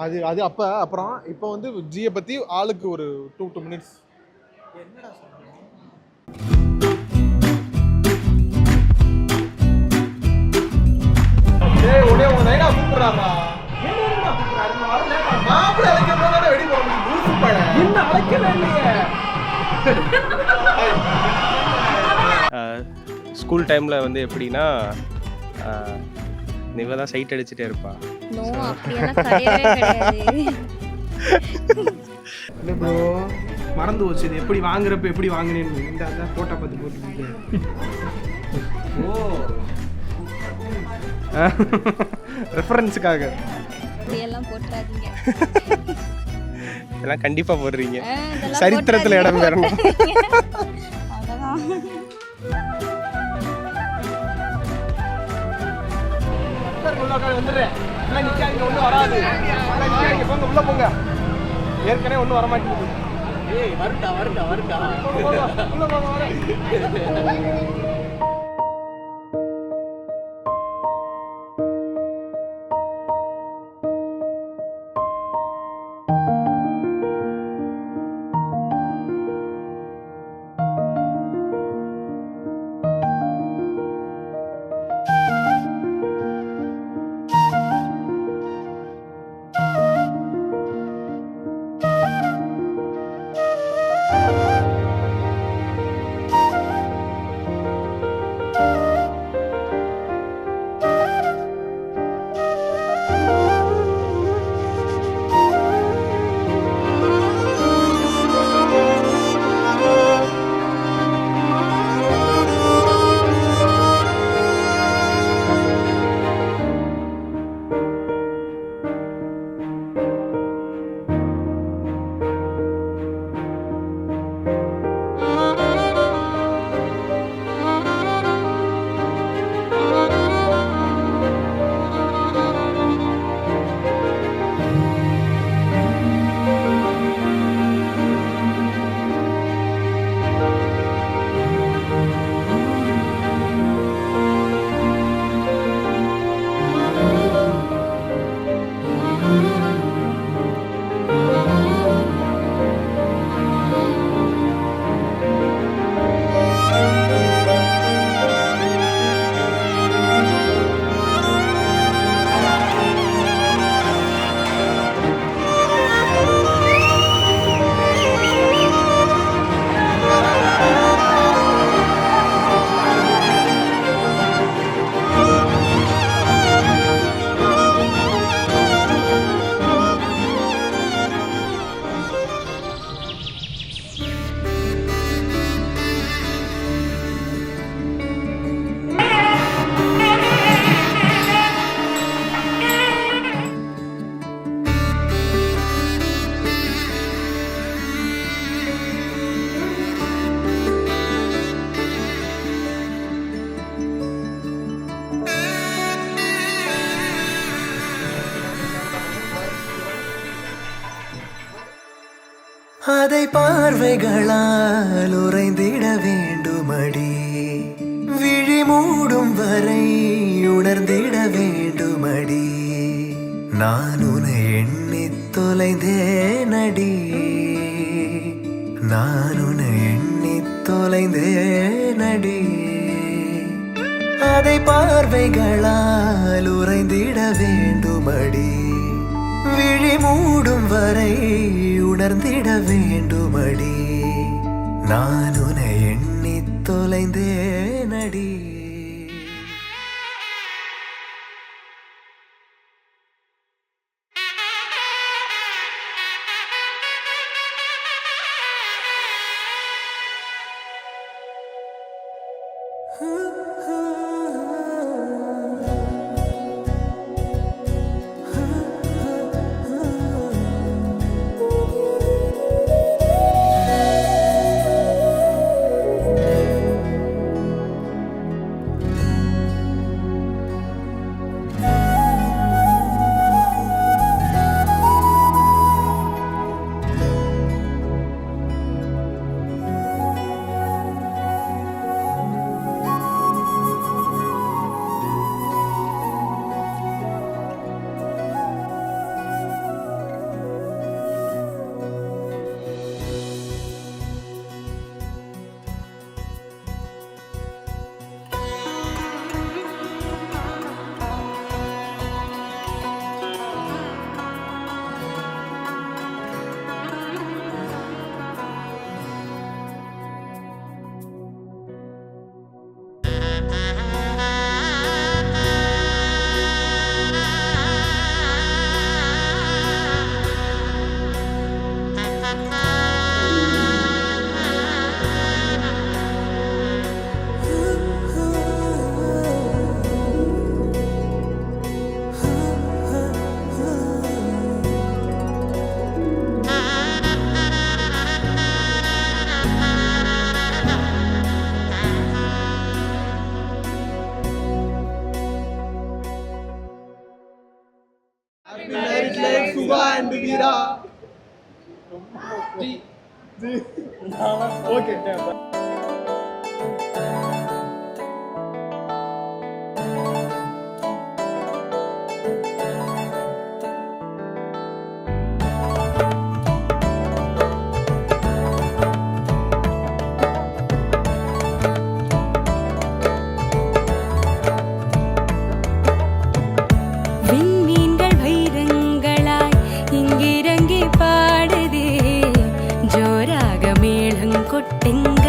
அது அது அப்போ அப்புறம் இப்போ வந்து ஜியை பற்றி ஆளுக்கு ஒரு 2 minutes. என்னடா ஒரே உங்க நைனா கூப்பிடுறாரா? என்ன கூப்பிடுறாரு? மாப்பிள்ளை அழைக்க போதானே வெடி போட முடியும். லூசு பட. என்ன அழைக்கவே இல்லையே. ஸ்கூல் டைமில் வந்து எப்படின்னா இவ தான் சைட் அடிச்சுட்டே இருப்பா. நோ அப்படியெல்லாம் கிடையவே கிடையாது. இல்லை ப்ரோ, மறந்து போச்சு இது எப்படி வாங்குறப்ப எப்படி வாங்கினேன்னு. இந்த அதான் ஃபோட்டோ பார்த்து போட்டுருக்கேன். ஓ ரெஃபரன்ஸுக்காக அப்படியெல்லாம் போட்டுறாதீங்க. இதெல்லாம் கண்டிப்பாக போடுறீங்க. சரித்திரத்தில் இடம் பெறணும். அவ்வளோதான். வந்துடுறேன். ஒன்றும் வராது. போங்க உள்ள போங்க. ஏற்கனவே ஒன்றும் வரமாட்டேங்குது. ஏய் வருட்டா வருட்டா வருட்டா உள்ள போங்க வரேன். அதை பார்வைகளால் உறைந்திட வேண்டுமடி, விழி மூடும் வரை உணர்ந்திட வேண்டுமடி. நான் உன்னை எண்ணி தொலைந்தேனடி, நான் உன்னை எண்ணி தொலைந்தேனடி. அதை பார்வைகளால் உறைந்திட வேண்டுமடி, விழி மூடும் வரை உணர்ந்திட வேண்டுமடி. நான் உன்னை எண்ணி தொலைந்தேனடி. Married life Suga and Veera. Okay. விண்மீன்கள் வைரங்களாய் இங்கிறங்கி பாடுதே ஜோராக மேளம் கொட்டுங்க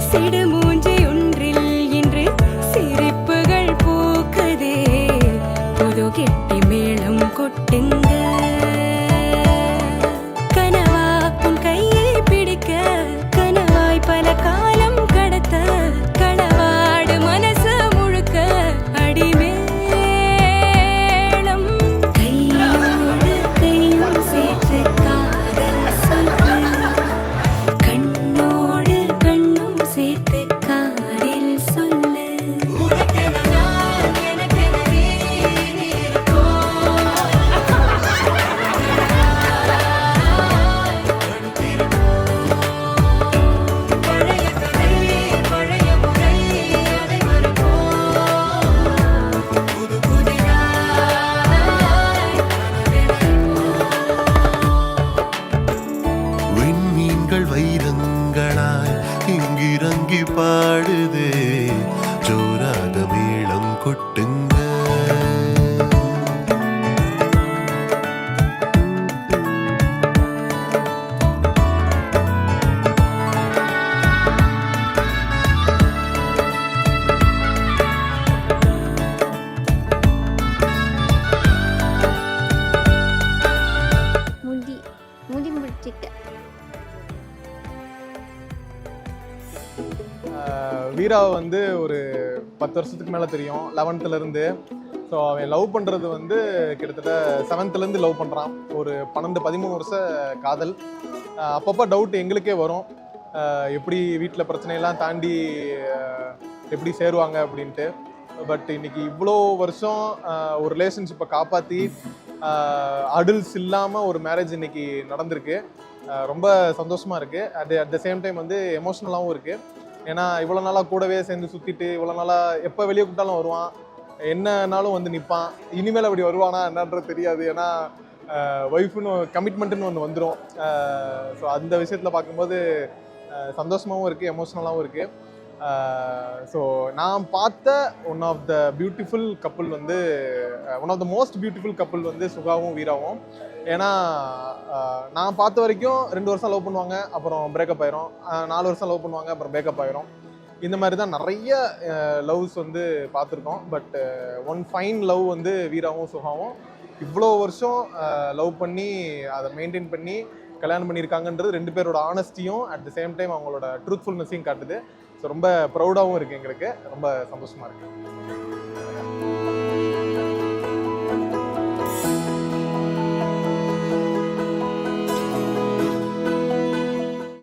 சிடுமூஞ்சி ஒன்றில் இன்று சிரிப்புகள் பூக்குதே புது கெட்டி மேளம் கொட்டுங்க கனவா உன் கையை பிடிக்க கனவாய் பல காலம் கடத்த களவாடு மனசு முழுக்க அடிமேளம் கையோடு கையும் சேர்த்து காதல் சொல்லு கண்ணோடு கண்ணும் சேர்த்து காதில் சொல்லு உனக்கென நான் எனக்கென நீ பழைய கதை பழைய முறை அதை மறப்போம் புது புதிதாய் விண்மீன்கள் வைரங்களாய் இங்கிறங்கி பாடுதே ஜோராக மேளம் கொட்டுங்க முடி முடி முடிச்சிட்டு வீராவை வந்து ஒரு 10 வருஷத்துக்கு மேலே தெரியும், 11th இருந்து. ஸோ அவன் லவ் பண்ணுறது வந்து கிட்டத்தட்ட 7th இருந்து லவ் பண்ணுறான். ஒரு 12-13 வருஷ காதல். அப்பப்போ டவுட் எங்களுக்கே வரும், எப்படி வீட்டில் பிரச்சனையெல்லாம் தாண்டி எப்படி சேருவாங்க அப்படின்ட்டு. பட் இன்னைக்கு இவ்வளோ வருஷம் ஒரு ரிலேஷன்ஷிப்பை காப்பாற்றி அடல்ட்ஸ் இல்லாமல் ஒரு மேரேஜ் இன்னைக்கு நடந்திருக்கு. ரொம்ப சந்தோஷமாக இருக்குது. அட் த சேம் டைம் வந்து எமோஷ்னலாகவும் இருக்குது. ஏன்னா இவ்வளோ நாளாக கூடவே சேர்ந்து சுற்றிட்டு, இவ்வளோ நாளாக எப்போ வெளியே கூப்பிட்டாலும் வருவான், என்னன்னாலும் வந்து நிற்பான். இனிமேல் அப்படி வருவானா என்னன்றது தெரியாது. ஏன்னா ஒய்ஃப்னு கமிட்மெண்ட்டுன்னு ஒன்று வந்துடும். ஸோ அந்த விஷயத்தில் பார்க்கும்போது சந்தோஷமாகவும் இருக்குது, எமோஷ்னலாகவும் இருக்குது. ஸோ நான் பார்த்த one of the beautiful couple வந்து one of the most beautiful couple வந்து சுகாவும் வீராவும். ஏன்னா நான் பார்த்த வரைக்கும் 2 வருஷம் லவ் பண்ணுவாங்க, அப்புறம் பிரேக்கப் ஆயிரும். 4 வருஷம் லவ் பண்ணுவாங்க, அப்புறம் பிரேக்கப் ஆயிரும். இந்த மாதிரி தான் நிறைய லவ்ஸ் வந்து பார்த்துருக்கோம். பட் ஒன் ஃபைன் லவ் வந்து வீராவும் சுகாவும் இவ்வளோ வருஷம் லவ் பண்ணி அதை மெயின்டைன் பண்ணி கல்யாணம் பண்ணியிருக்காங்கன்றது 2 பேரோட ஆனஸ்டியும் அட் த சேம் டைம் அவங்களோட ட்ரூத்ஃபுல்னஸையும் காட்டுது. ஸோ ரொம்ப ப்ரௌடாகவும் இருக்குது, எங்களுக்கு ரொம்ப சந்தோஷமாக இருக்குது.